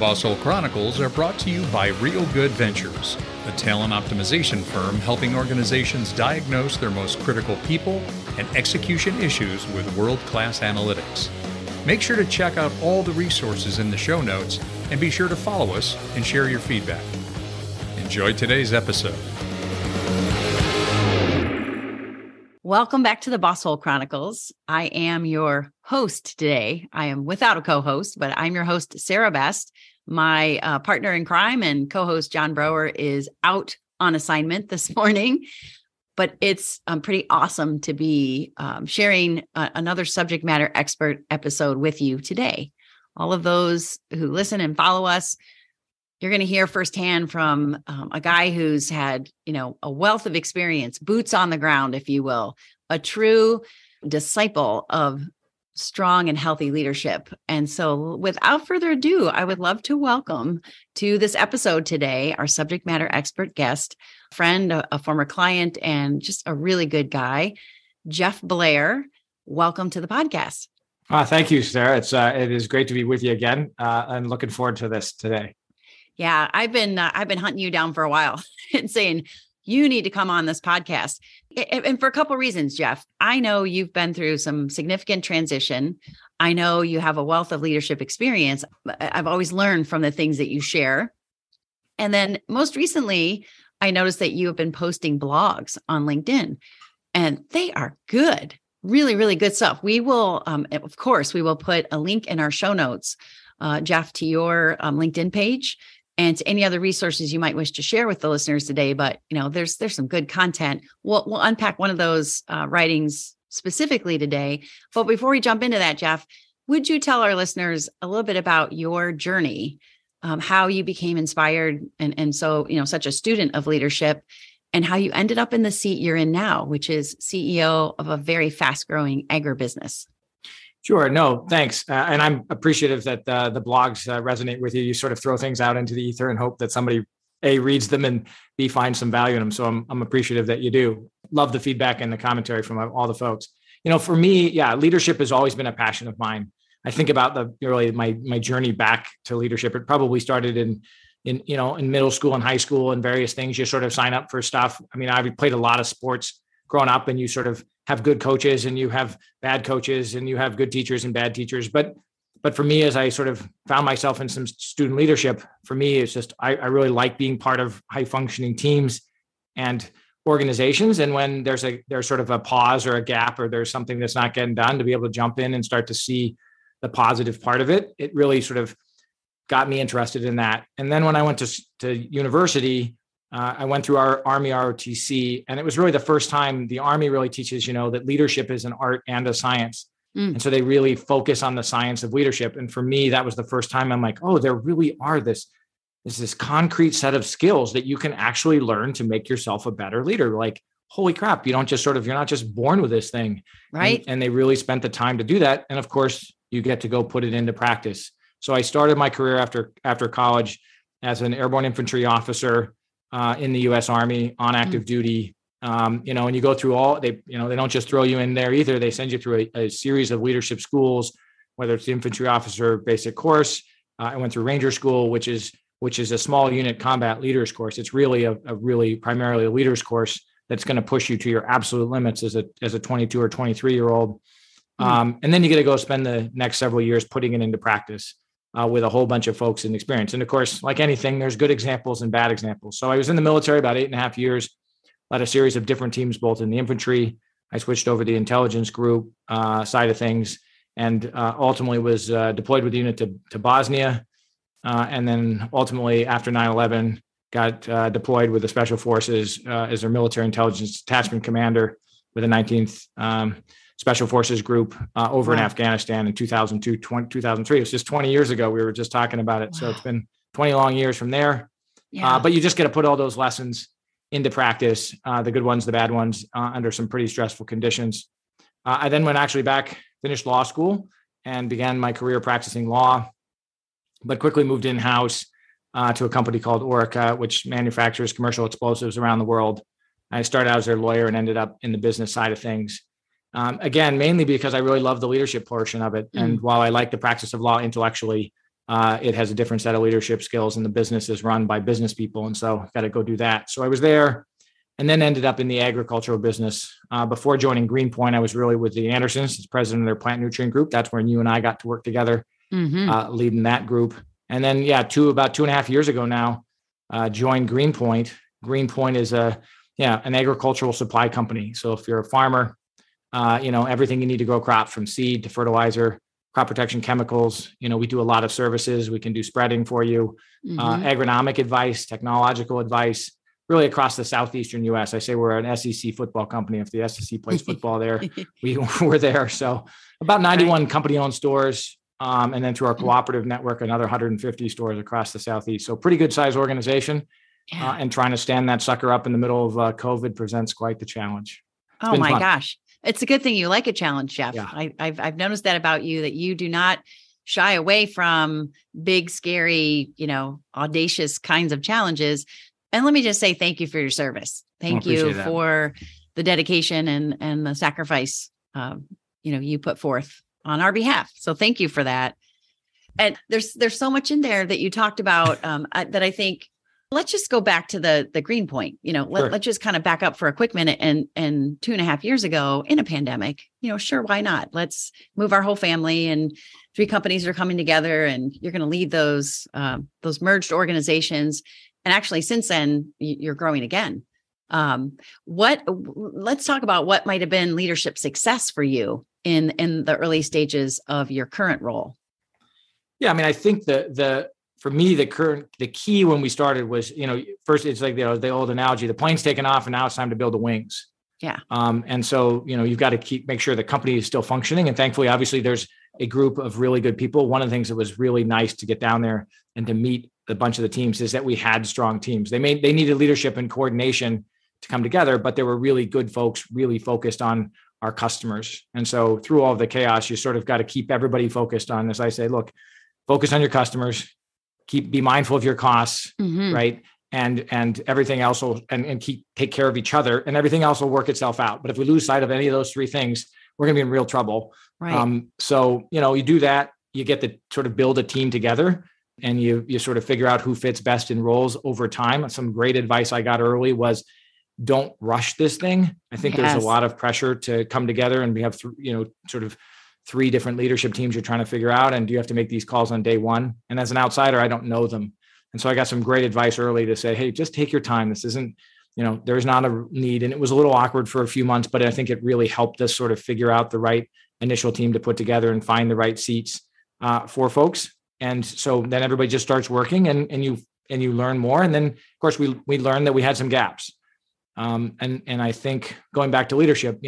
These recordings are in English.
Boss Hole Chronicles are brought to you by Real Good Ventures, a talent optimization firm helping organizations diagnose their most critical people and execution issues with world-class analytics. Make sure to check out all the resources in the show notes and be sure to follow us and share your feedback. Enjoy today's episode. Welcome back to the Boss Hole Chronicles. I am your host today. I am without a co-host, but I'm your host, Sarah Best. My partner in crime and co-host, John Brower, is out on assignment this morning, but it's pretty awesome to be sharing another subject matter expert episode with you today. All of those who listen and follow us, you're going to hear firsthand from a guy who's had, a wealth of experience, boots on the ground, if you will, a true disciple of strong and healthy leadership. And so without further ado, I would love to welcome to this episode today, our subject matter expert guest, friend, a former client, and just a really good guy, Jeff Blair. Welcome to the podcast. Thank you, Sarah. It is great to be with you again. I'm looking forward to this today. Yeah, I've been hunting you down for a while and saying, you need to come on this podcast. And for a couple of reasons, Jeff. I know you've been through some significant transition. I know you have a wealth of leadership experience. I've always learned from the things that you share. And then most recently, I noticed that you have been posting blogs on LinkedIn, and they are good, really, really good stuff. We will, of course, we will put a link in our show notes, Jeff, to your LinkedIn page and to any other resources you might wish to share with the listeners today. But, there's some good content. We'll unpack one of those writings specifically today. But before we jump into that, Jeff, would you tell our listeners a little bit about your journey, how you became inspired and so, such a student of leadership, and how you ended up in the seat you're in now, which is CEO of a very fast-growing agribusiness? Sure. No, thanks. And I'm appreciative that the blogs resonate with you. You sort of throw things out into the ether and hope that somebody, A, reads them and B, finds some value in them. So I'm appreciative that you do. Love the feedback and the commentary from all the folks. For me, leadership has always been a passion of mine. I think about my journey back to leadership. It probably started in middle school and high school and various things. You sort of sign up for stuff. I mean, I played a lot of sports growing up, and you sort of have good coaches and you have bad coaches and you have good teachers and bad teachers. But for me, as I sort of found myself in some student leadership, for me, it's just, I really like being part of high functioning teams and organizations. And when there's sort of a pause or a gap, or there's something that's not getting done, to be able to jump in and start to see the positive part of it, it really sort of got me interested in that. And then when I went to university, I went through our Army ROTC, and it was really the first time the Army really teaches, that leadership is an art and a science. And so they really focus on the science of leadership. And for me, that was the first time I'm like, oh, there really are this concrete set of skills that you can actually learn to make yourself a better leader. Like, holy crap, you're not just born with this thing. Right. And they really spent the time to do that. And of course, you get to go put it into practice. So I started my career after college as an airborne infantry officer in the U.S. Army on active duty. And you go through they don't just throw you in there either. They send you through a series of leadership schools, whether it's the infantry officer basic course. I went through Ranger School, which is a small unit combat leaders course. It's really primarily a leaders course that's going to push you to your absolute limits as a 22 or 23-year-old. And then you get to go spend the next several years putting it into practice with a whole bunch of folks in experience. And of course, like anything, there's good examples and bad examples. So I was in the military about 8.5 years, led a series of different teams, both in the infantry. I switched over to the intelligence group side of things, and ultimately was deployed with the unit to Bosnia. And then ultimately, after 9/11, got deployed with the Special Forces as their military intelligence detachment commander with the 19th Special Forces Group over in Afghanistan in 2002, 2003. It was just 20 years ago. We were just talking about it. Wow. So it's been 20 long years from there. Yeah. But you just got to put all those lessons into practice, the good ones, the bad ones, under some pretty stressful conditions. I then went actually back, finished law school, and began my career practicing law, but quickly moved in-house to a company called Orica, which manufactures commercial explosives around the world. I started out as their lawyer and ended up in the business side of things. Again, mainly because I really love the leadership portion of it. And while I like the practice of law intellectually, It has a different set of leadership skills, and the business is run by business people. And so got to go do that. So I was there and then ended up in the agricultural business. Before joining Greenpoint, I was really with the Andersons as president of their plant nutrient group. That's when you and I got to work together, leading that group. And then, about 2.5 years ago now, joined Greenpoint. Greenpoint is an agricultural supply company. So if you're a farmer, everything you need to grow crops, from seed to fertilizer, crop protection chemicals. We do a lot of services. We can do spreading for you, agronomic advice, technological advice, really across the southeastern U.S. I say we're an SEC football company. If the SEC plays football there, we're there. So about 91 company-owned stores, and then through our cooperative network, another 150 stores across the Southeast. So pretty good size organization, and trying to stand that sucker up in the middle of COVID presents quite the challenge. Oh my gosh. It's a good thing you like a challenge, Jeff. Yeah. I've noticed that about you, that you do not shy away from big, scary, audacious kinds of challenges. And let me just say thank you for your service. Thank you for the dedication and the sacrifice, you put forth on our behalf. So thank you for that. And there's so much in there that you talked about that I think. Let's just go back to the Greenpoint. Let's just kind of back up for a quick minute. And 2.5 years ago, in a pandemic, sure, why not? Let's move our whole family, and 3 companies are coming together, and you're going to lead those merged organizations. And actually, since then, you're growing again. Let's talk about what might have been leadership success for you in the early stages of your current role. Yeah, I think for me, the key when we started was, first it's like the old analogy, the plane's taken off and now it's time to build the wings. Yeah. And so, you've got to make sure the company is still functioning. And thankfully, obviously there's a group of really good people. One of the things that was really nice to get down there and to meet a bunch of the teams is that we had strong teams. They needed leadership and coordination to come together, but there were really good folks, really focused on our customers. And so through all of the chaos, you sort of got to keep everybody focused on, as I say, look, focus on your customers, be mindful of your costs, right? And everything else will, and take care of each other, and everything else will work itself out. But if we lose sight of any of those 3 things, we're going to be in real trouble. Right. So, you do that, you get to sort of build a team together, and you sort of figure out who fits best in roles over time. Some great advice I got early was, don't rush this thing. I think there's a lot of pressure to come together, and we have, sort of 3 different leadership teams you're trying to figure out. And do you have to make these calls on day one? And as an outsider, I don't know them. And so I got some great advice early to say, hey, just take your time. This isn't, there's not a need. And it was a little awkward for a few months, but I think it really helped us sort of figure out the right initial team to put together and find the right seats for folks. And so then everybody just starts working, and you learn more. And then of course we learned that we had some gaps. And I think going back to leadership,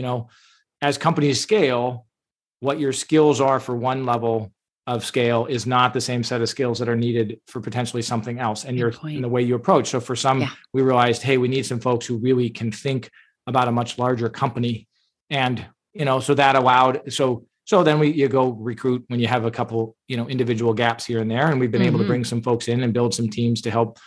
as companies scale, what your skills are for one level of scale is not the same set of skills that are needed for potentially something else. And in the way you approach. So for some, we realized, hey, we need some folks who really can think about a much larger company. And, so that allowed, so then you go recruit when you have a couple, individual gaps here and there. And we've been able to bring some folks in and build some teams to help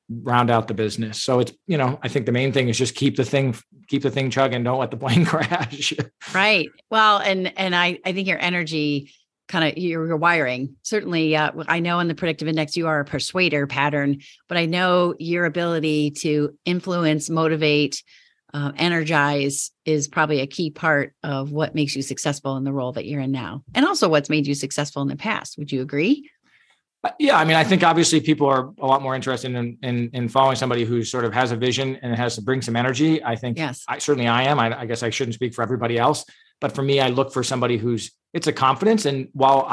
round out the business. So it's, I think the main thing is just keep the thing chugging. Don't let the plane crash. Right. Well, and I think your energy, kind of your wiring, certainly, I know in the predictive index, you are a persuader pattern, but I know your ability to influence, motivate, energize is probably a key part of what makes you successful in the role that you're in now. And also what's made you successful in the past. Would you agree? Yeah. I think obviously people are a lot more interested in following somebody who sort of has a vision and has to bring some energy. I think certainly I am. I guess I shouldn't speak for everybody else, but for me, I look for somebody it's a confidence. And while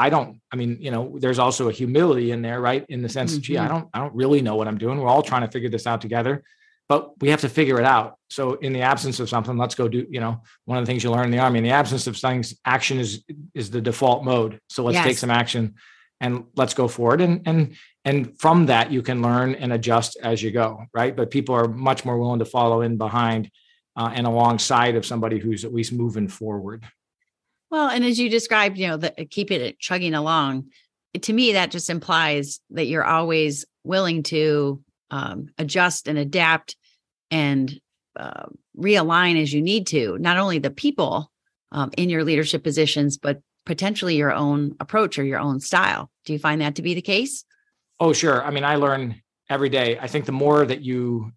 there's also a humility in there, right? In the sense, gee, I don't really know what I'm doing. We're all trying to figure this out together, but we have to figure it out. So in the absence of something, let's go do, one of the things you learn in the Army, in the absence of things, action is the default mode. So let's take some action. And let's go forward. And from that, you can learn and adjust as you go, right? But people are much more willing to follow in behind and alongside of somebody who's at least moving forward. Well, and as you described, keeping it chugging along, to me, that just implies that you're always willing to adjust and adapt and realign as you need to, not only the people in your leadership positions, but potentially your own approach or your own style. Do you find that to be the case? Oh, sure. I mean, I learn every day. I think the more that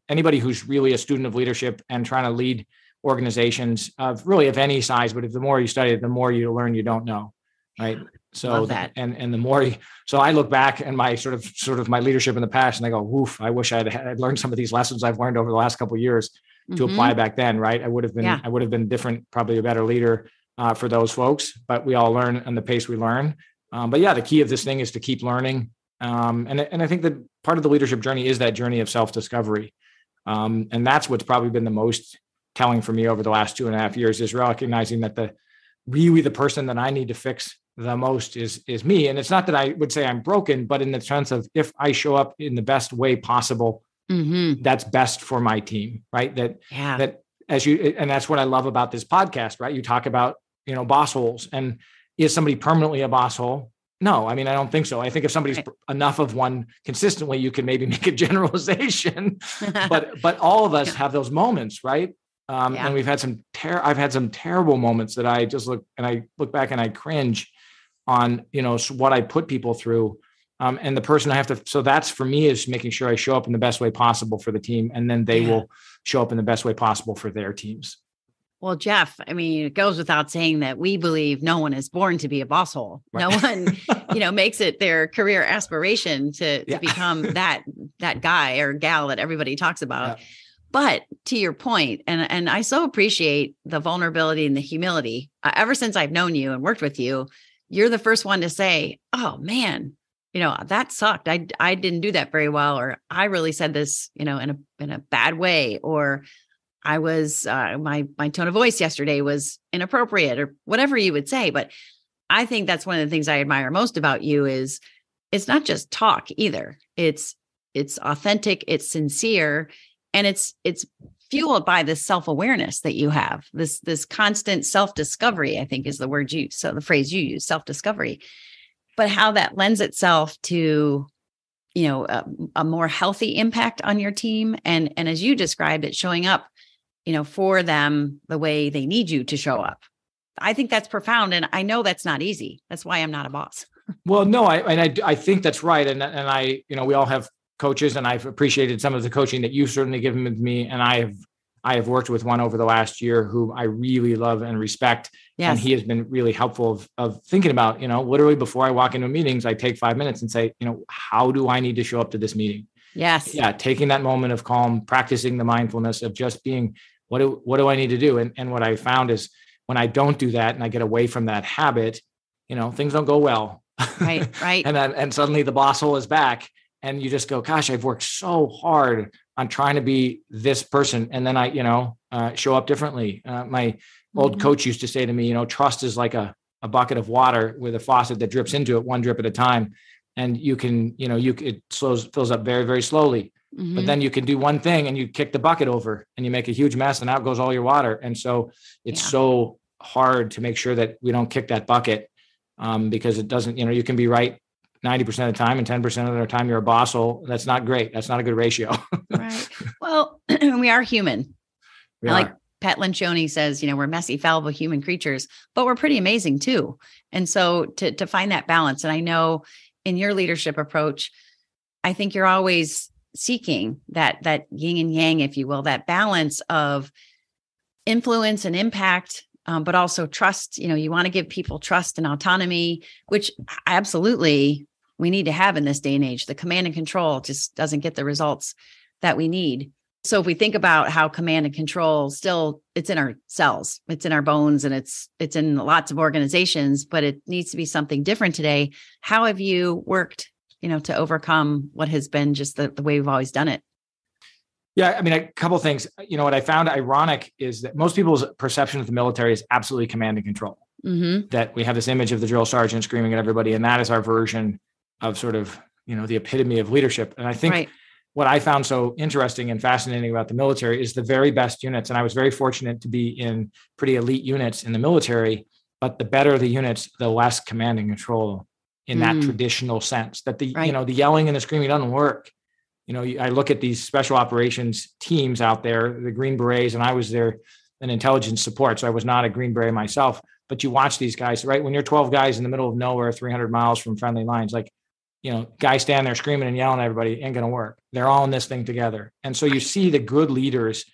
anybody who's really a student of leadership and trying to lead organizations of any size, but if the more you study it, the more you learn you don't know. Right. So, love that. And the more, so I look back and my sort of my leadership in the past and I go, woof, I wish I'd learned some of these lessons I've learned over the last couple of years to apply back then. Right. I would have been different, probably a better leader for those folks, but we all learn on the pace we learn. But yeah, the key of this thing is to keep learning. And I think that part of the leadership journey is that journey of self-discovery. And that's what's probably been the most telling for me over the last 2.5 years, is recognizing that the person that I need to fix the most is me. And it's not that I would say I'm broken, but in the sense of, if I show up in the best way possible, that's best for my team, right? And that's what I love about this podcast, right? You talk about, boss holes, and is somebody permanently a boss hole? No, I mean, I don't think so. I think if somebody's enough of one consistently, you can maybe make a generalization, but all of us have those moments, right? And we've had I've had some terrible moments that I just look back and I cringe on, what I put people through. And the person I have to, so that's for me, is making sure I show up in the best way possible for the team. And then they will show up in the best way possible for their teams. Well, Jeff, I mean, it goes without saying that we believe no one is born to be a boss hole. Right. No one, makes it their career aspiration to become that guy or gal that everybody talks about. Yeah. But to your point, and I so appreciate the vulnerability and the humility. Ever since I've known you and worked with you, you're the first one to say, "Oh man, that sucked. I didn't do that very well," or "I really said this, in a bad way," or "I was my tone of voice yesterday was inappropriate," or whatever you would say. But I think that's one of the things I admire most about you is it's not just talk either. It's authentic, it's sincere, and it's fueled by this self-awareness that you have, this constant self-discovery, I think is the word the phrase you use, self-discovery, but how that lends itself to, a more healthy impact on your team. And as you described it, showing up, for them the way they need you to show up. I think that's profound. And I know that's not easy. That's why I'm not a boss. Well, no, I think that's right. And I, we all have coaches, and I've appreciated some of the coaching that you've certainly given with me. And I have worked with one over the last year who I really love and respect. Yes. And he has been really helpful of thinking about, literally before I walk into meetings, I take 5 minutes and say, how do I need to show up to this meeting? Yes. Yeah. Taking that moment of calm, practicing the mindfulness of just being, what do I need to do? And what I found is when I don't do that and I get away from that habit, things don't go well. Right. Right. and suddenly the boss hole is back. And you just go, gosh, I've worked so hard on trying to be this person. And then I, show up differently. My old coach used to say to me, trust is like a bucket of water with a faucet that drips into it, one drip at a time. And you can, it fills up very, very slowly. But then you can do one thing and you kick the bucket over and you make a huge mess and out goes all your water. And so it's so hard to make sure that we don't kick that bucket because it doesn't, you can be right 90% of the time and 10% of the time you're a boss hole. That's not great. That's not a good ratio. Right. Well, we are human. Like Pat Lencioni says, we're messy, fallible human creatures, but we're pretty amazing too. And so to find that balance, and I know in your leadership approach, I think you're always seeking that yin and yang, if you will, that balance of influence and impact, but also trust. You want to give people trust and autonomy, which absolutely we need to have in this day and age. The command and control just doesn't get the results that we need. So if we think about how command and control still, it's in our cells, it's in our bones, and it's in lots of organizations, but it needs to be something different today. How have you worked, to overcome what has been just the way we've always done it? Yeah, I mean, a couple of things. What I found ironic is that most people's perception of the military is absolutely command and control. That we have this image of the drill sergeant screaming at everybody, and that is our version of sort of, the epitome of leadership. And I think what I found so interesting and fascinating about the military is the very best units. And I was very fortunate to be in pretty elite units in the military, but the better the units, the less command and control in that traditional sense, that the yelling and the screaming doesn't work. I look at these special operations teams out there, the Green Berets, and I was there in intelligence support. So I was not a Green Beret myself, but you watch these guys, right? When you're 12 guys in the middle of nowhere, 300 miles from friendly lines, like, guys stand there screaming and yelling at everybody, ain't going to work. They're all in this thing together. And so you see the good leaders,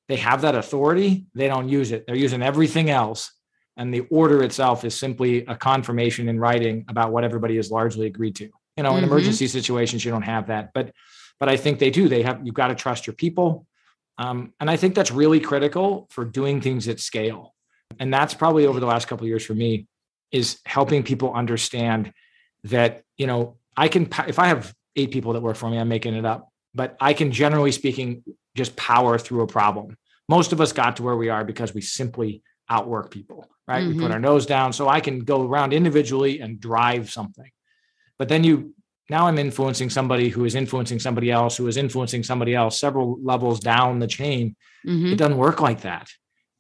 they have that authority. They don't use it. They're using everything else. And the order itself is simply a confirmation in writing about what everybody has largely agreed to. In emergency situations, you don't have that, but I think they do. You've got to trust your people. And I think that's really critical for doing things at scale. And that's probably over the last couple of years for me, is helping people understand that, I can, if I have 8 people that work for me, I'm making it up, but I can, generally speaking, just power through a problem. Most of us got to where we are because we simply outwork people, right? We put our nose down. So I can go around individually and drive something. But then now I'm influencing somebody who is influencing somebody else, who is influencing somebody else, several levels down the chain. It doesn't work like that.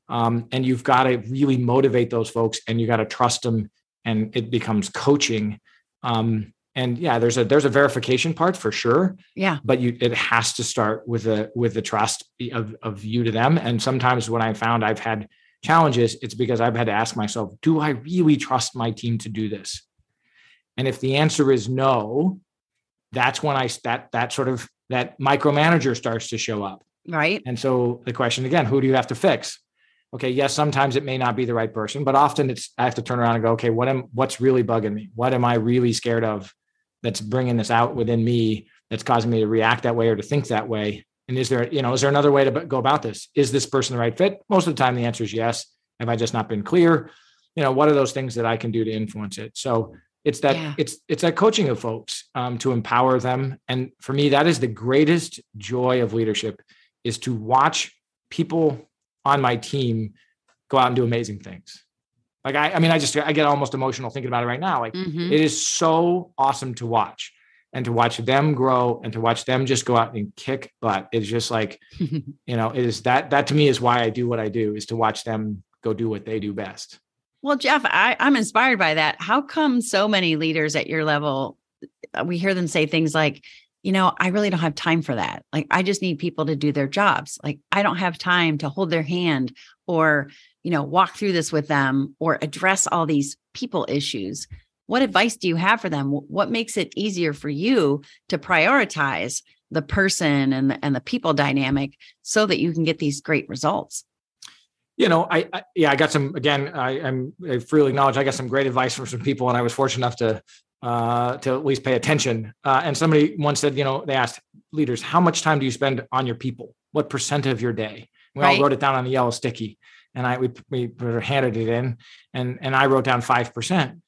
And you've got to really motivate those folks, and you got to trust them, and it becomes coaching. And yeah, there's a verification part for sure. Yeah. But it has to start with the trust of you to them. And sometimes when I found I've had challenges, it's because I've had to ask myself, do I really trust my team to do this? And if the answer is no, that's when that micromanager starts to show up. Right. And so the question again, who do you have to fix? Okay. Yes. Sometimes it may not be the right person, but often I have to turn around and go, okay, what's really bugging me? What am I really scared of that's bringing this out within me, that's causing me to react that way or to think that way? And is there another way to go about this? Is this person the right fit? Most of the time, the answer is yes. Have I just not been clear? What are those things that I can do to influence it? So it's that, it's that coaching of folks to empower them. And for me, that is the greatest joy of leadership, is to watch people on my team go out and do amazing things. Like, I get almost emotional thinking about it right now. Like, it is so awesome to watch, and to watch them grow, and to watch them just go out and kick butt. It's just like, it is that to me is why I do what I do, is to watch them go do what they do best. Well, Jeff, I'm inspired by that. How come so many leaders at your level, we hear them say things like, I really don't have time for that. Like, I just need people to do their jobs. Like, I don't have time to hold their hand or, walk through this with them or address all these people issues. What advice do you have for them? What makes it easier for you to prioritize the person and the people dynamic so that you can get these great results? I got some, again, I freely acknowledge I got some great advice from some people, and I was fortunate enough to at least pay attention. And somebody once said, they asked leaders, how much time do you spend on your people? What % of your day? We all wrote it down on the yellow sticky, and we handed it in, and I wrote down 5%.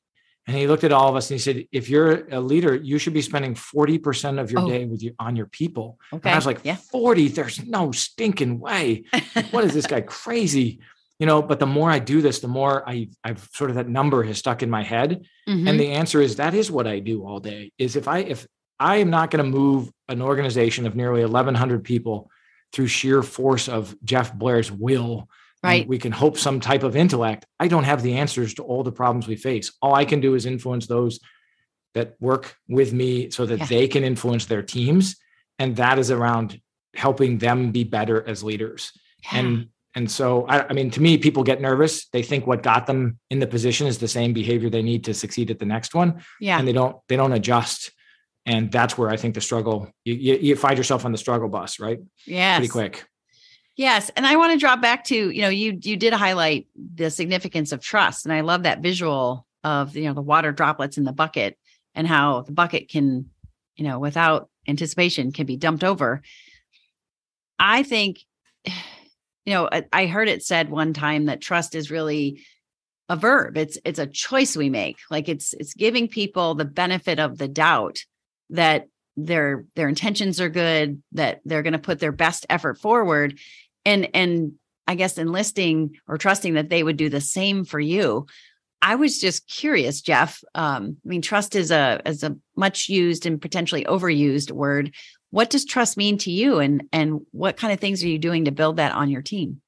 And he looked at all of us and he said, if you're a leader, you should be spending 40% of your day on your people. Okay. And I was like, 40, there's no stinking way. What is this guy crazy? But the more I do this, the more I've sort of, that number has stuck in my head. And the answer is, that is what I do all day, is if I am not going to move an organization of nearly 1,100 people through sheer force of Jeff Blair's will, right, we can hope some type of intellect, I don't have the answers to all the problems we face. All I can do is influence those that work with me so that they can influence their teams. And that is around helping them be better as leaders. Yeah. And so, to me, people get nervous. They think what got them in the position is the same behavior they need to succeed at the next one. Yeah. And they don't adjust. And that's where I think the struggle, you find yourself on the struggle bus, right? Yes. Pretty quick. Yes. And I want to drop back to, you did highlight the significance of trust. And I love that visual of, the water droplets in the bucket, and how the bucket can, without anticipation, can be dumped over. I think, I heard it said one time that trust is really a verb. It's a choice we make. Like, it's giving people the benefit of the doubt that their intentions are good, that they're going to put their best effort forward. And I guess enlisting or trusting that they would do the same for you. I was just curious, Jeff. Trust is a much used and potentially overused word. What does trust mean to you, and what kind of things are you doing to build that on your team?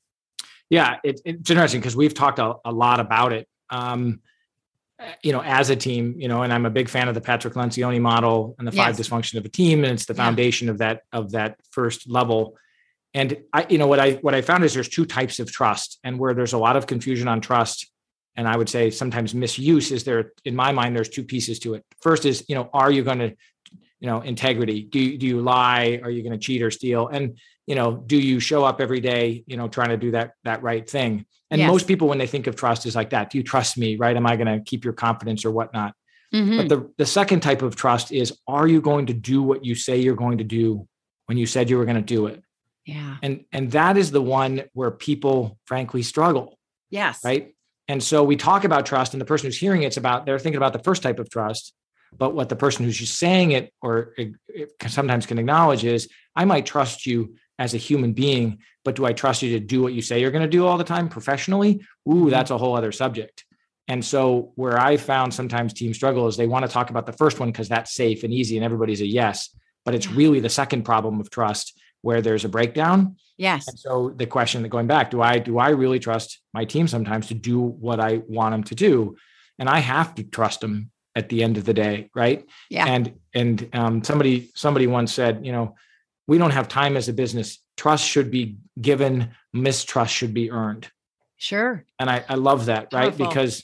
Yeah, it's interesting because we've talked a lot about it, as a team, and I'm a big fan of the Patrick Lencioni model and the 5 dysfunction of a team. And it's the foundation of that first level. And what I found is there's 2 types of trust, and where there's a lot of confusion on trust and I would say sometimes misuse is there. In my mind, there's two pieces to it. First is, are you going to, integrity? Do you lie? Are you going to cheat or steal? And, do you show up every day, trying to do that right thing? And Yes. most people, when they think of trust, is like that. Do you trust me? Right? Am I going to keep your confidence or whatnot? Mm-hmm. But the second type of trust is, are you going to do what you say you're going to do when you said you were going to do it? Yeah. And that is the one where people frankly struggle. Yes. Right. And so we talk about trust, and the person who's hearing they're thinking about the first type of trust. But what the person who's just saying it, or it sometimes can acknowledge, is I might trust you as a human being, but do I trust you to do what you say you're going to do all the time professionally? Ooh, that's a whole other subject. And so where I found sometimes teams struggle is they want to talk about the first one because that's safe and easy and everybody's a yes, but it's really the second problem of trust where there's a breakdown. Yes. And so the question that going back, do I really trust my team sometimes to do what I want them to do? And I have to trust them at the end of the day. Right. Yeah. And somebody once said, we don't have time as a business. Trust should be given, mistrust should be earned. Sure. And I love that, right? Powerful. Because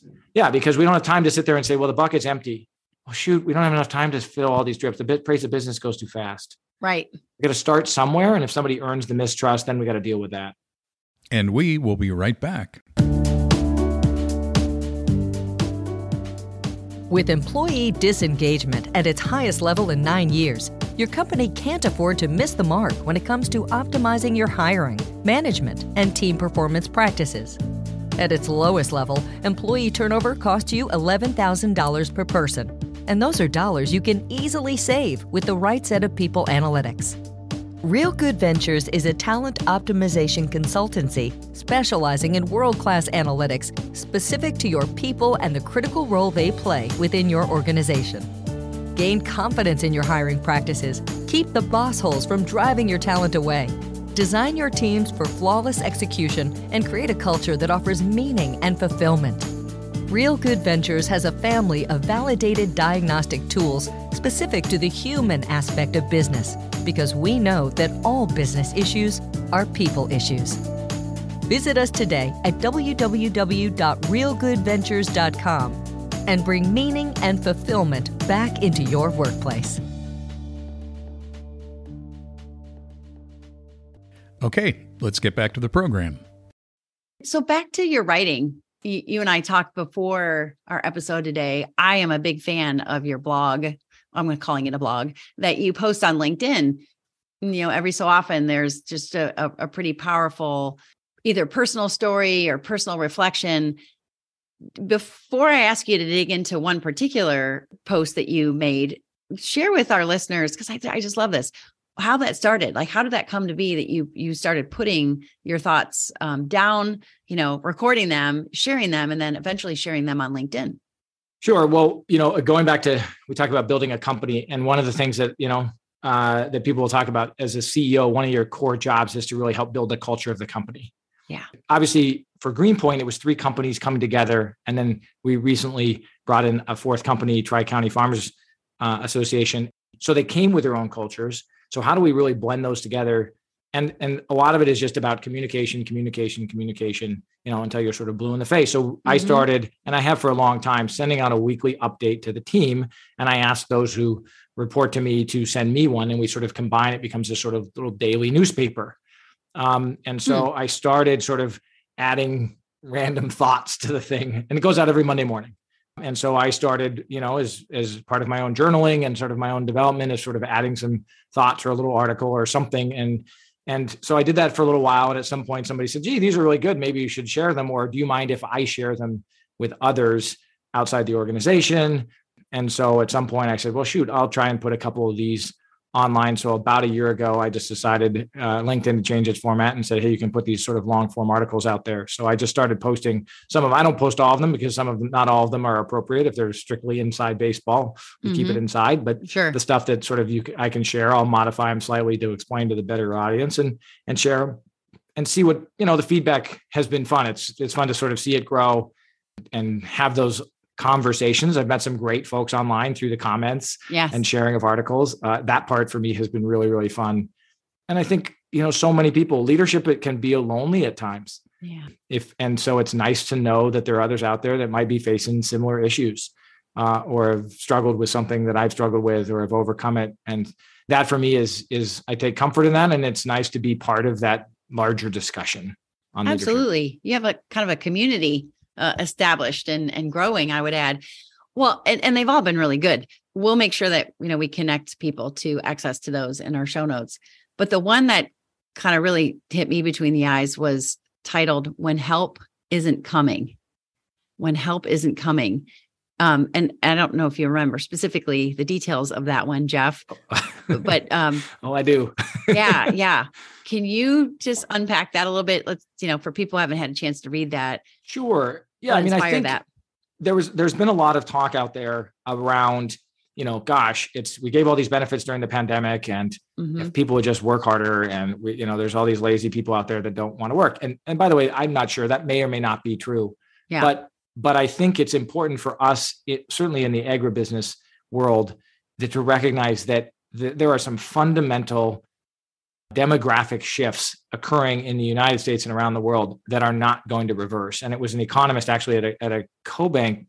we don't have time to sit there and say, well, the bucket's empty. Well, shoot, we don't have enough time to fill all these drips. The pace of business goes too fast. Right. We got to start somewhere. And if somebody earns the mistrust, then we got to deal with that. And we will be right back. With employee disengagement at its highest level in 9 years, your company can't afford to miss the mark when it comes to optimizing your hiring, management, and team performance practices. At its lowest level, employee turnover costs you $11,000 per person. And those are dollars you can easily save with the right set of people analytics. Real Good Ventures is a talent optimization consultancy specializing in world-class analytics specific to your people and the critical role they play within your organization. Gain confidence in your hiring practices, keep the boss holes from driving your talent away, design your teams for flawless execution, and create a culture that offers meaning and fulfillment. Real Good Ventures has a family of validated diagnostic tools specific to the human aspect of business, because we know that all business issues are people issues. Visit us today at www.realgoodventures.com and bring meaning and fulfillment back into your workplace. Okay, let's get back to the program. So back to your writing. You and I talked before our episode today. I am a big fan of your blog. I'm calling it a blog that you post on LinkedIn. Every so often there's just a pretty powerful either personal story or personal reflection. Before I ask you to dig into one particular post that you made, share with our listeners, because I just love this, how that started. Like, how did that come to be that you started putting your thoughts down, recording them, sharing them, and then eventually sharing them on LinkedIn? Sure. Well, going back to, we talk about building a company, and one of the things that, that people will talk about as a CEO, one of your core jobs is to really help build the culture of the company. Yeah. Obviously, for Greenpoint, it was 3 companies coming together. And then we recently brought in a 4th company, Tri-County Farmers Association. So they came with their own cultures. So how do we really blend those together? And a lot of it is just about communication, until you're sort of blue in the face. So I started, and I have for a long time, sending out a weekly update to the team. And I ask those who report to me to send me one, and we sort of combine. It becomes a sort of little daily newspaper. And so I started sort of adding random thoughts to the thing, and it goes out every Monday morning. And so I started, as part of my own journaling and sort of my own development, is sort of adding some thoughts or a little article or something. And so I did that for a little while. And at some point somebody said, gee, these are really good. Maybe you should share them. Or do you mind if I share them with others outside the organization? And so at some point I said, well, shoot, I'll try and put a couple of these online. So about a year ago, I just decided LinkedIn to change its format and said, hey, you can put these sort of long form articles out there. So I just started posting some of them. I don't post all of them because not all of them are appropriate. If they're strictly inside baseball, we keep it inside. But sure, the stuff that sort of I can share, I'll modify them slightly to explain to the better audience and share them and see what, the feedback has been fun. It's fun to sort of see it grow and have those conversations. I've met some great folks online through the comments and sharing of articles. That part for me has been really, really fun. And I think, so many people, leadership, it can be lonely at times. And so it's nice to know that there are others out there that might be facing similar issues, or have struggled with something that I've struggled with, or have overcome it. And that for me is I take comfort in that. And it's nice to be part of that larger discussion on leadership. Absolutely. You have a kind of a community established and growing, I would add. Well, and they've all been really good. We'll make sure that, we connect people to access to those in our show notes. But the one that kind of really hit me between the eyes was titled "When Help Isn't Coming." When help isn't coming. And I don't know if you remember specifically the details of that one, Jeff, but oh, I do. yeah. Can you just unpack that a little bit? Let's, for people who haven't had a chance to read that. Sure. Yeah. I think that there's been a lot of talk out there around, we gave all these benefits during the pandemic, and if people would just work harder, and there's all these lazy people out there that don't want to work. And by the way, I'm not sure, that may or may not be true. Yeah. But I think it's important for us, certainly in the agribusiness world, to recognize that there are some fundamental demographic shifts occurring in the United States and around the world that are not going to reverse. And it was an economist actually at a co-bank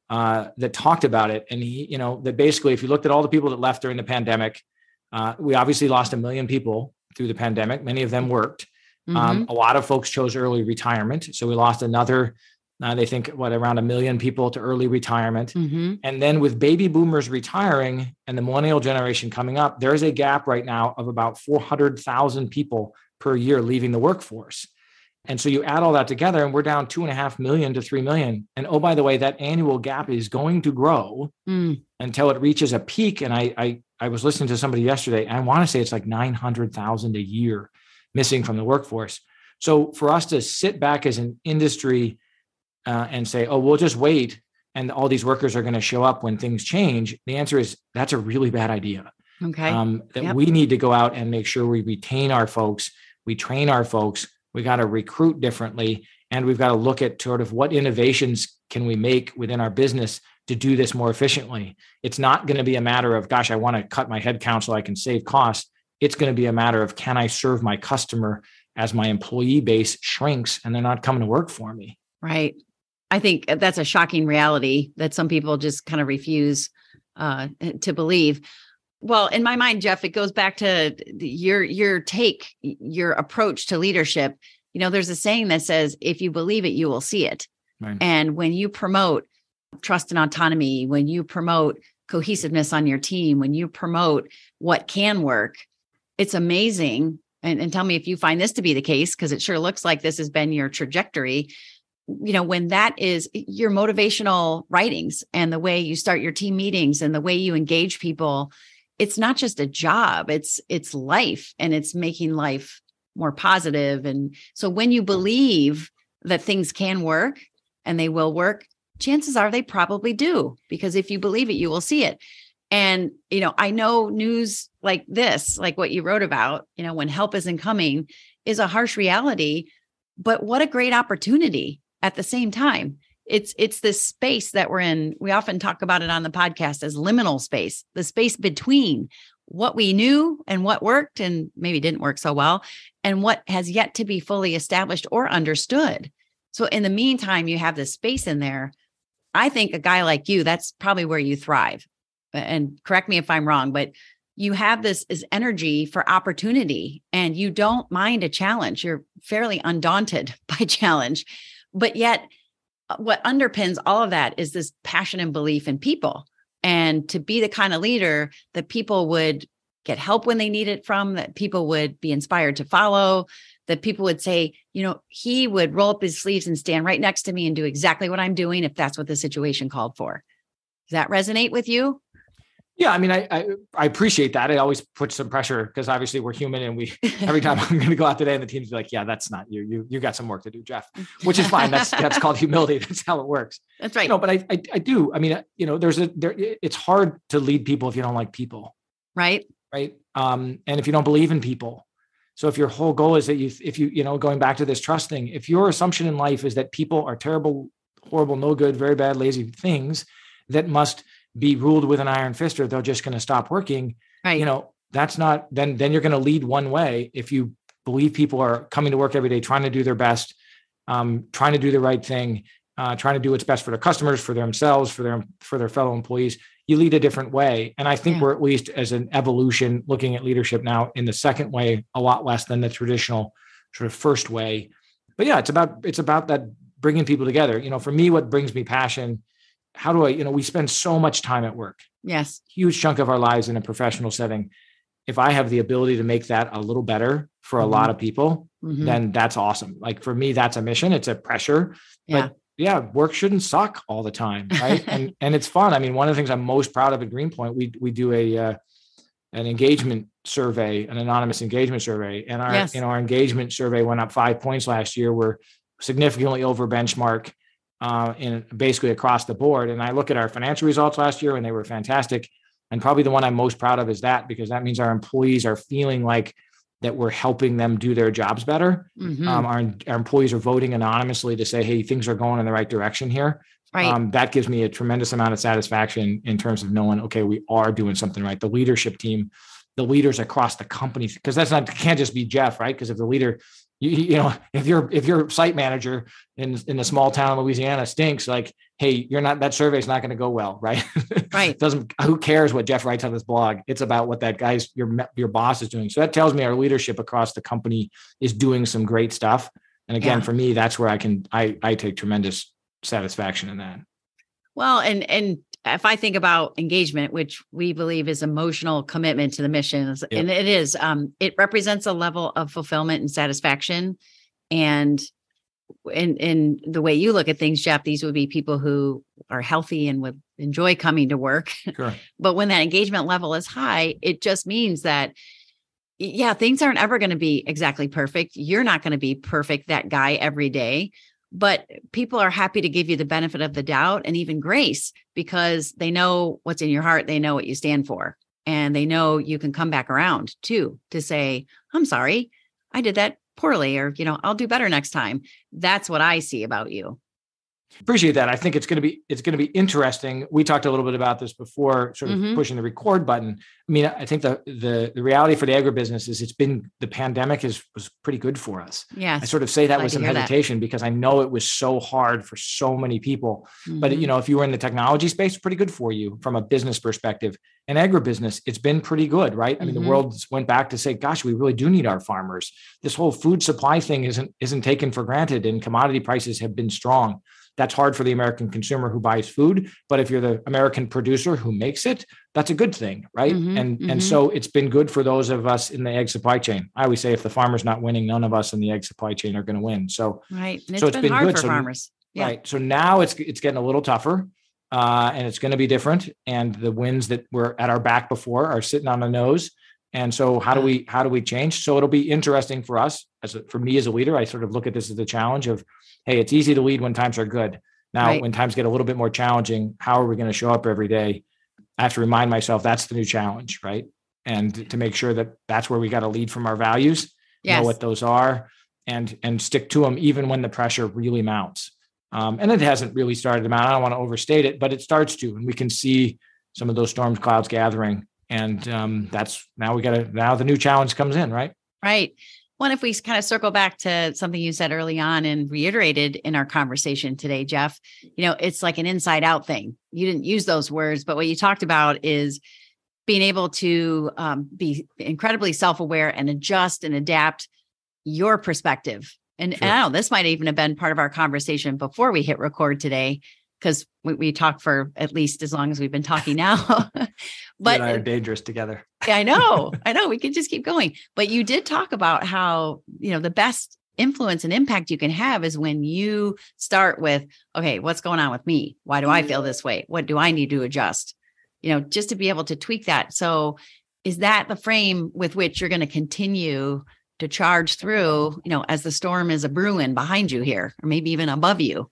that talked about it. And he, that basically, if you looked at all the people that left during the pandemic, we obviously lost 1 million people through the pandemic. Many of them worked. A lot of folks chose early retirement. So we lost another, they think, around 1 million people to early retirement. And then with baby boomers retiring and the millennial generation coming up, there's a gap right now of about 400,000 people per year leaving the workforce. And so you add all that together, and we're down 2.5 million to 3 million. And oh, by the way, that annual gap is going to grow until it reaches a peak. And I was listening to somebody yesterday, and I want to say it's like 900,000 a year missing from the workforce. So for us to sit back as an industry and say, oh, we'll just wait, and all these workers are going to show up when things change, the answer is that's a really bad idea. Okay. We need to go out and make sure we retain our folks, we train our folks, we got to recruit differently, and we've got to look at sort of what innovations can we make within our business to do this more efficiently. It's not going to be a matter of, gosh, I want to cut my headcount so I can save costs. It's going to be a matter of, can I serve my customer as my employee base shrinks and they're not coming to work for me? Right. I think that's a shocking reality that some people just kind of refuse to believe. Well, in my mind, Jeff, it goes back to your approach to leadership. There's a saying that says, if you believe it, you will see it. Right. And when you promote trust and autonomy, when you promote cohesiveness on your team, when you promote what can work, it's amazing. And tell me if you find this to be the case, because it sure looks like this has been your trajectory. When that is your motivational writings and the way you start your team meetings and the way you engage people, it's not just a job, it's life, and it's making life more positive. And so when you believe that things can work and they will work, chances are they probably do, because if you believe it, you will see it. And, I know news like this, like what you wrote about, when help isn't coming, is a harsh reality, but what a great opportunity at the same time. It's this space that we're in. We often talk about it on the podcast as liminal space, the space between what we knew and what worked and maybe didn't work so well, and what has yet to be fully established or understood. So in the meantime, you have this space in there. I think a guy like you, that's probably where you thrive. And correct me if I'm wrong, but you have this energy for opportunity, and you don't mind a challenge. You're fairly undaunted by challenge, but yet what underpins all of that is this passion and belief in people, and to be the kind of leader that people would get help when they need it from, that people would be inspired to follow, that people would say, he would roll up his sleeves and stand right next to me and do exactly what I'm doing if that's what the situation called for. Does that resonate with you? Yeah, I appreciate that. It always puts some pressure, because obviously we're human, and every time I'm going to go out today and the team's like, yeah, that's not you. You got some work to do, Jeff, which is fine. That's called humility. That's how it works. That's right. But I do. It's hard to lead people if you don't like people. Right. Right. And if you don't believe in people. So if your whole goal is that if you going back to this trust thing, if your assumption in life is that people are terrible, horrible, no good, very bad, lazy things that must be ruled with an iron fist, or they're just going to stop working. Right. That's not, then you're going to lead one way. If you believe people are coming to work every day, trying to do their best, trying to do the right thing, trying to do what's best for their customers, for themselves, for their fellow employees. You lead a different way. And I think we're at least as an evolution looking at leadership now in the second way, a lot less than the traditional sort of first way. But yeah, it's about that bringing people together. For me, what brings me passion, how do I, we spend so much time at work. Yes. Huge chunk of our lives in a professional setting. If I have the ability to make that a little better for a lot of people, then that's awesome. Like for me, that's a mission. It's a pressure, but work shouldn't suck all the time. Right. and it's fun. I mean, one of the things I'm most proud of at Greenpoint, we do an engagement survey, an anonymous engagement survey. And our engagement survey went up 5 points last year. We're significantly over benchmark in basically across the board. And I look at our financial results last year and they were fantastic. And probably the one I'm most proud of is that, because that means our employees are feeling like that we're helping them do their jobs better. Our employees are voting anonymously to say, hey, things are going in the right direction here. Right. That gives me a tremendous amount of satisfaction in terms of knowing, okay, we are doing something right. The leadership team, the leaders across the company, because can't just be Jeff, right? Because if the leader, if your site manager in a small town in Louisiana stinks, like, hey, that survey's not going to go well, right? Right. Who cares what Jeff writes on this blog? It's about what that your boss is doing. So that tells me our leadership across the company is doing some great stuff. And again, for me, that's where I take tremendous satisfaction in that. Well, and if I think about engagement, which we believe is emotional commitment to the mission, and it is, it represents a level of fulfillment and satisfaction. And in the way you look at things, Jeff, these would be people who are healthy and would enjoy coming to work. Sure. But when that engagement level is high, it just means that, things aren't ever going to be exactly perfect. You're not going to be perfect, that guy, every day. But people are happy to give you the benefit of the doubt and even grace, because they know what's in your heart. They know what you stand for. And they know you can come back around too, to say, I'm sorry, I did that poorly, or, I'll do better next time. That's what I see about you. Appreciate that. I think it's going to be interesting. We talked a little bit about this before, sort of pushing the record button. I mean, I think the reality for the agribusiness is the pandemic was pretty good for us. Yes. I sort of say that with some hesitation because I know it was so hard for so many people. But if you were in the technology space, pretty good for you from a business perspective. And agribusiness, it's been pretty good, right? I mean, the world went back to say, gosh, we really do need our farmers. This whole food supply thing isn't taken for granted, and commodity prices have been strong. That's hard for the American consumer who buys food. But if you're the American producer who makes it, that's a good thing, right? And so it's been good for those of us in the egg supply chain. I always say if the farmer's not winning, none of us in the egg supply chain are going to win. So, right. And it's been hard good for farmers. Yeah. Right. So now it's getting a little tougher and it's going to be different. And the winds that were at our back before are sitting on the nose. And so how do we change? So it'll be interesting for us for me as a leader. I sort of look at this as a challenge of, hey, it's easy to lead when times are good. Now, when times get a little bit more challenging, how are we going to show up every day? I have to remind myself that's the new challenge, right? And to make sure that that's where we got to lead from our values, know what those are, and stick to them even when the pressure really mounts. And it hasn't really started to mount. I don't want to overstate it, but it starts to, and we can see some of those storm clouds gathering. And now the new challenge comes in, right? Right. Well, if we kind of circle back to something you said early on and reiterated in our conversation today, Jeff, it's like an inside out thing. You didn't use those words, but what you talked about is being able to be incredibly self-aware and adjust and adapt your perspective. And I don't know, this might even have been part of our conversation before we hit record today, because we talked for at least as long as we've been talking now. But you and I are dangerous together. Yeah, I know. We could just keep going. But you did talk about how, the best influence and impact you can have is when you start with, okay, what's going on with me? Why do I feel this way? What do I need to adjust? Just to be able to tweak that. So is that the frame with which you're going to continue to charge through, as the storm is a brewing behind you here, or maybe even above you?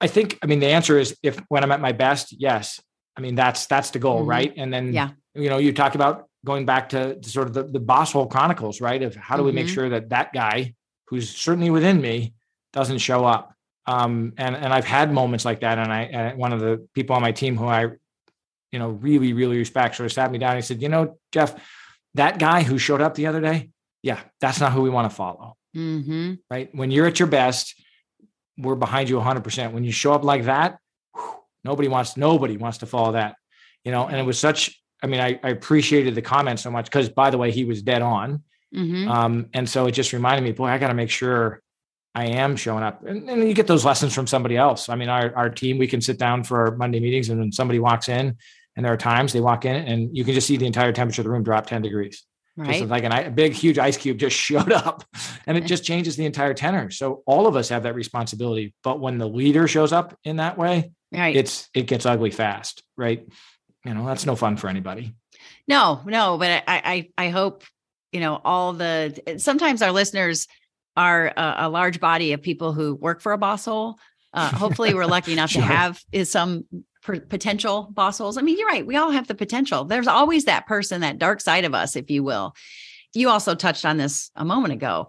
I think the answer is when I'm at my best, yes. That's the goal, right? And then, you talk about going back to sort of the boss hole chronicles, right? Of how do we make sure that guy who's certainly within me doesn't show up? And I've had moments like that. And one of the people on my team who I, really, really respect sort of sat me down and he said, Jeff, that guy who showed up the other day, that's not who we want to follow. Mm-hmm. right? When you're at your best, we're behind you 100%. When you show up like that, nobody wants to follow that, and it was such, I appreciated the comment so much because, by the way, he was dead on. Mm-hmm. And so it just reminded me, boy, I got to make sure I am showing up. And you get those lessons from somebody else. Our team, we can sit down for our Monday meetings, and when somebody walks in, and there are times they walk in and you can just see the entire temperature of the room drop 10 degrees. Right. Just like a big, huge ice cube just showed up, and it just changes the entire tenor. So all of us have that responsibility. But when the leader shows up in that way, right, it gets ugly fast, right? That's no fun for anybody. No, but I hope, sometimes our listeners are a large body of people who work for a boss hole. Hopefully we're lucky enough Sure. to have some potential boss holes. You're right. We all have the potential. There's always that person, that dark side of us, if you will. You also touched on this a moment ago.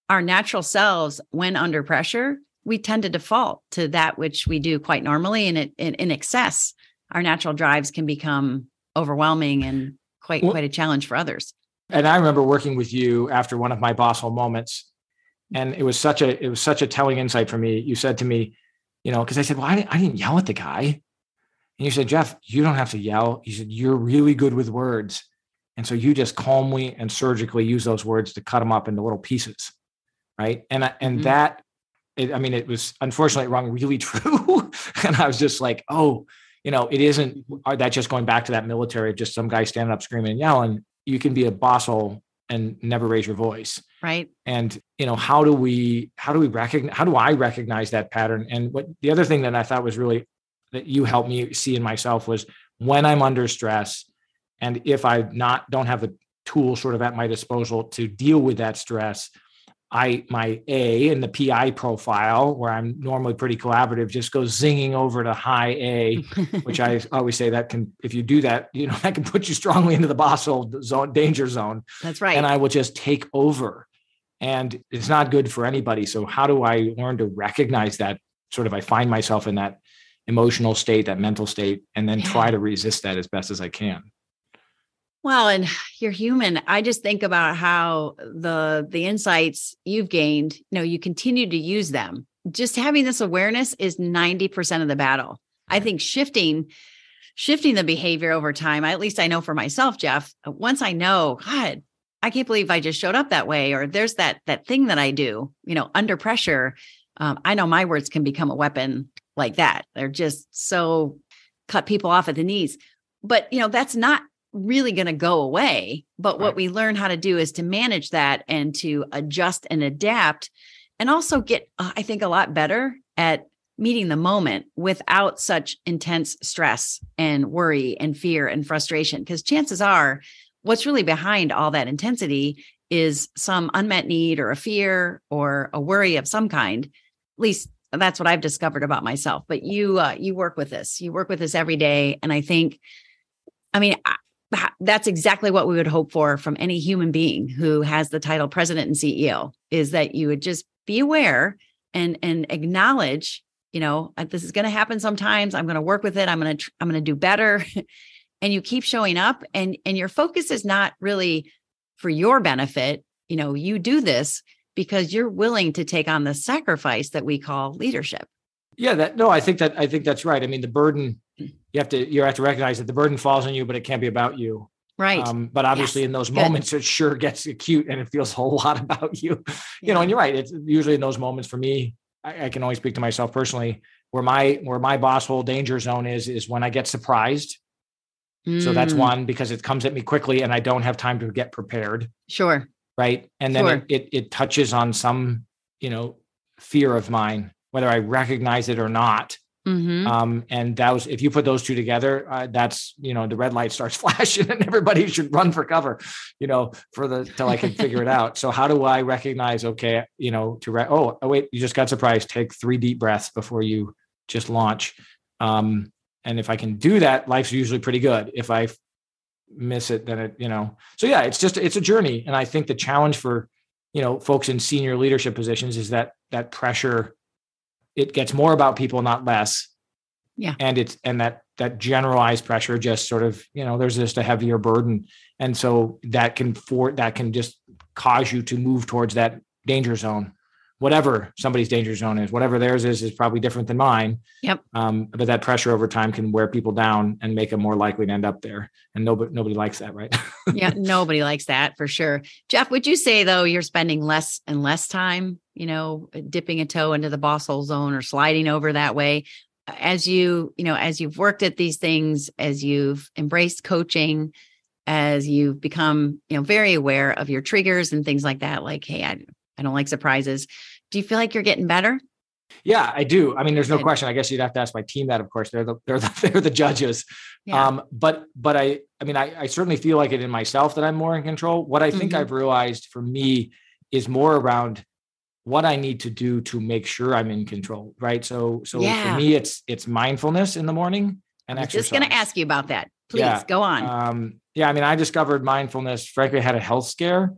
Our natural selves, when under pressure, we tend to default to that which we do quite normally, and in excess, our natural drives can become overwhelming and quite a challenge for others. And I remember working with you after one of my boss hole moments, and it was such a telling insight for me. You said to me, because I said, well, I didn't yell at the guy. And you said, Jeff, you don't have to yell. You said, you're really good with words. And so you just calmly and surgically use those words to cut them up into little pieces. Right. And Mm-hmm. that, it was unfortunately wrong, really true. And I was just like, oh, it isn't that just going back to that military, just some guy standing up screaming and yelling. You can be a boss hole and never raise your voice. Right. And, how do I recognize that pattern? And what the other thing that I thought was really that you helped me see in myself was when I'm under stress, and if I don't have a tool sort of at my disposal to deal with that stress, my A in the PI profile, where I'm normally pretty collaborative, just goes zinging over to high A, which I always say that if you do that, that can put you strongly into the boss hole zone, danger zone. That's right. And I will just take over, and it's not good for anybody. So how do I learn to recognize that I find myself in that emotional state, that mental state, and then try to resist that as best as I can? Well, and you're human. I just think about how the insights you've gained, you continue to use them. Just having this awareness is 90% of the battle. I think shifting the behavior over time, at least I know for myself, Jeff, once I know, God, I can't believe I just showed up that way, or there's that thing that I do, under pressure. I know my words can become a weapon like that. They're just so cut people off at the knees. But, that's not really going to go away. But what we learn how to do is to manage that and to adjust and adapt, and also get, I think, a lot better at meeting the moment without such intense stress and worry and fear and frustration. Because chances are what's really behind all that intensity is some unmet need or a fear or a worry of some kind. At least that's what I've discovered about myself. But you work with this. You work with this every day. And I think, that's exactly what we would hope for from any human being who has the title president and CEO, is that you would just be aware and acknowledge, this is going to happen sometimes. I'm going to work with it. I'm going to do better. And you keep showing up, and your focus is not really for your benefit. You do this because you're willing to take on the sacrifice that we call leadership. Yeah, I think that's right. The burden, you have to recognize that the burden falls on you, but it can't be about you. Right. But obviously in those moments, it sure gets acute and it feels a whole lot about you, and you're right. It's usually in those moments for me, I can only speak to myself personally, where my boss hole danger zone is when I get surprised. So that's one, because it comes at me quickly and I don't have time to get prepared. Sure. Right. And then it touches on some, fear of mine, whether I recognize it or not. Mm-hmm. And if you put those two together, that's, the red light starts flashing and everybody should run for cover, till I can figure it out. So how do I recognize, okay, wait, you just got surprised. Take 3 deep breaths before you just launch. And if I can do that, life's usually pretty good. If I miss it, then so yeah, it's a journey. And I think the challenge for, folks in senior leadership positions is that pressure, it gets more about people, not less. Yeah. And that generalized pressure just sort of, there's just a heavier burden. And so that can just cause you to move towards that danger zone, whatever somebody's danger zone is, whatever theirs is probably different than mine. Yep. But that pressure over time can wear people down and make them more likely to end up there. And nobody likes that, right? Yeah, nobody likes that for sure. Jeff, would you say though, you're spending less and less time, dipping a toe into the boss hole zone or sliding over that way as you've worked at these things, as you've embraced coaching, as you've become, very aware of your triggers and things like that? Like, hey, I don't like surprises. Do you feel like you're getting better? Yeah, I do. I mean, there's no question. I guess you'd have to ask my team that, of course. They're the judges. Yeah. But I certainly feel like it in myself that I'm more in control. What I think I've realized for me is more around what I need to do to make sure I'm in control, right? So for me, it's mindfulness in the morning and exercise. Just going to ask you about that. Please go on. I discovered mindfulness. Frankly, I had a health scare.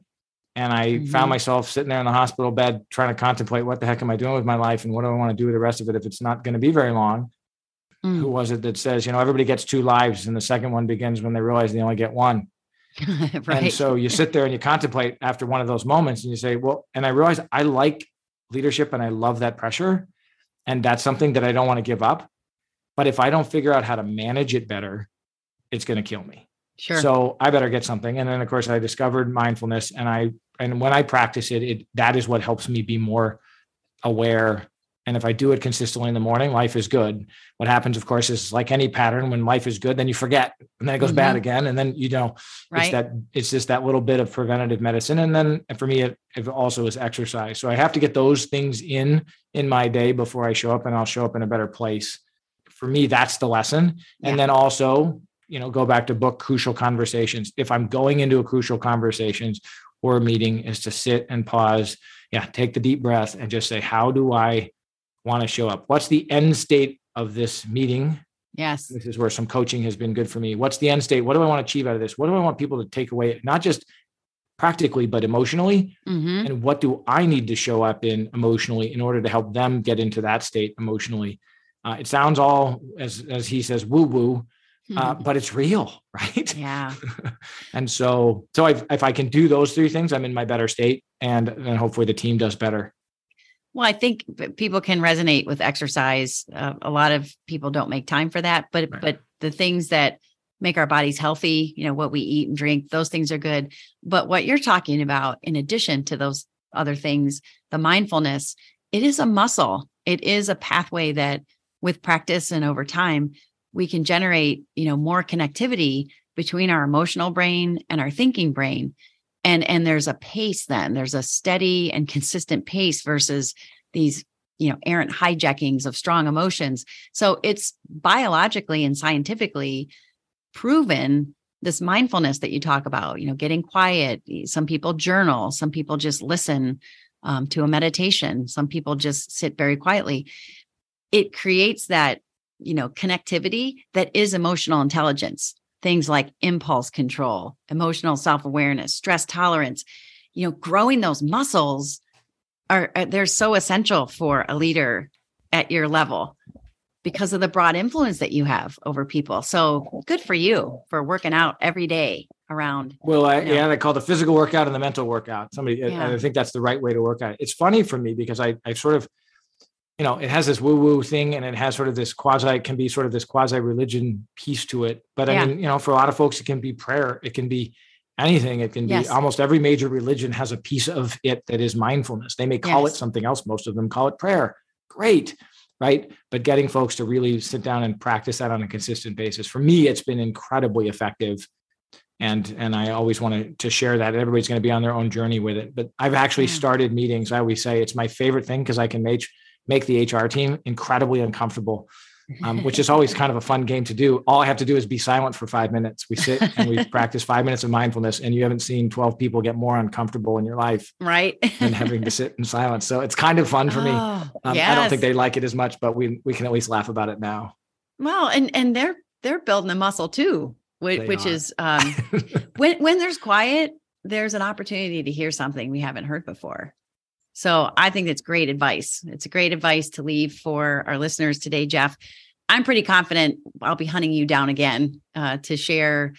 And I found myself sitting there in the hospital bed trying to contemplate what the heck am I doing with my life and what do I want to do with the rest of it if it's not going to be very long. Who was it that says, everybody gets 2 lives and the second one begins when they realize they only get one. Right. And so you sit there and you contemplate after one of those moments and you say, well, and I realize I like leadership and I love that pressure. And that's something that I don't want to give up. But if I don't figure out how to manage it better, it's going to kill me. Sure. So I better get something. And then of course I discovered mindfulness and when I practice it, that is what helps me be more aware. And if I do it consistently in the morning, life is good. What happens, of course, is like any pattern, when life is good, then you forget and then it goes bad again. And then, right. It's just that little bit of preventative medicine. And then for me, it also is exercise. So I have to get those things in my day before I show up, and I'll show up in a better place. For me, that's the lesson. And then also, go back to book Crucial Conversations. If I'm going into a crucial conversations or a meeting, is to sit and pause, take the deep breath and just say, how do I want to show up? What's the end state of this meeting? Yes. This is where some coaching has been good for me. What's the end state? What do I want to achieve out of this? What do I want people to take away, not just practically, but emotionally? And what do I need to show up in emotionally in order to help them get into that state emotionally? It sounds all, as he says, woo-woo, but it's real, right? Yeah. And so if I can do those 3 things, I'm in my better state, and hopefully the team does better. Well, I think people can resonate with exercise. A lot of people don't make time for that, but the things that make our bodies healthy, what we eat and drink, those things are good. But what you're talking about, in addition to those other things, the mindfulness, it is a muscle. It is a pathway that with practice and over time, we can generate, more connectivity between our emotional brain and our thinking brain. And there's a pace then, there's a steady and consistent pace versus these, errant hijackings of strong emotions. So it's biologically and scientifically proven, this mindfulness that you talk about, getting quiet. Some people journal, some people just listen to a meditation. Some people just sit very quietly. It creates that, connectivity that is emotional intelligence. Things like impulse control, emotional self-awareness, stress tolerance, growing those muscles they're so essential for a leader at your level because of the broad influence that you have over people. So good for you for working out every day around. Well, they call the physical workout and the mental workout. I think that's the right way to work out. It's funny for me because I sort of, it has this woo-woo thing, and it has sort of this quasi-religion piece to it. But I mean, for a lot of folks, it can be prayer. It can be anything. It can be almost every major religion has a piece of it that is mindfulness. They may call it something else. Most of them call it prayer. Great. Right. But getting folks to really sit down and practice that on a consistent basis. For me, it's been incredibly effective. And I always wanted to share that. Everybody's going to be on their own journey with it. But I've actually started meetings. I always say it's my favorite thing because I can make the HR team incredibly uncomfortable, which is always kind of a fun game to do. All I have to do is be silent for 5 minutes. We sit and we practice 5 minutes of mindfulness, and you haven't seen 12 people get more uncomfortable in your life, right? than having to sit in silence. So it's kind of fun for me. I don't think they like it as much, but we can at least laugh about it now. Well, and they're building a muscle too, which is when there's quiet, there's an opportunity to hear something we haven't heard before. So I think that's great advice. It's a great advice to leave for our listeners today, Jeff. I'm pretty confident I'll be hunting you down again to share,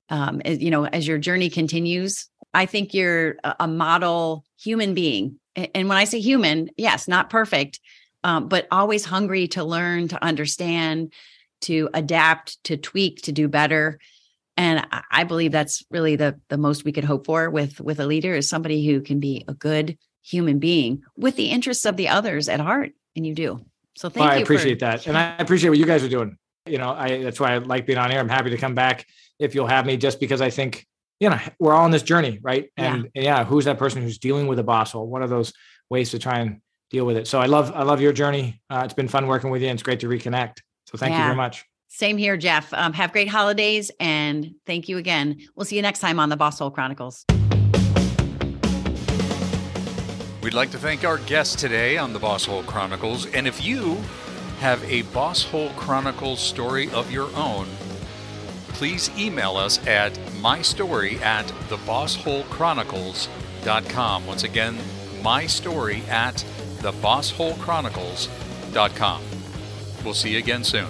as your journey continues I think you're a model human being. And when I say human, yes, not perfect, but always hungry to learn, to understand, to adapt, to tweak, to do better. And I believe that's really the most we could hope for with a leader, is somebody who can be a good human being with the interests of the others at heart. And you do. So thank you. I appreciate that. And I appreciate what you guys are doing. That's why I like being on here. I'm happy to come back if you'll have me, just because I think, we're all on this journey, right? And who's that person who's dealing with a boss hole? What are those ways to try and deal with it? So I love your journey. It's been fun working with you, and it's great to reconnect. So thank you very much. Same here, Jeff. Have great holidays, and thank you again. We'll see you next time on the Boss Hole Chronicles. We'd like to thank our guest today on the Boss Hole Chronicles. And if you have a Boss Hole Chronicles story of your own, please email us at mystory@thebossholechronicles.com. Once again, mystory@thebossholechronicles.com. We'll see you again soon.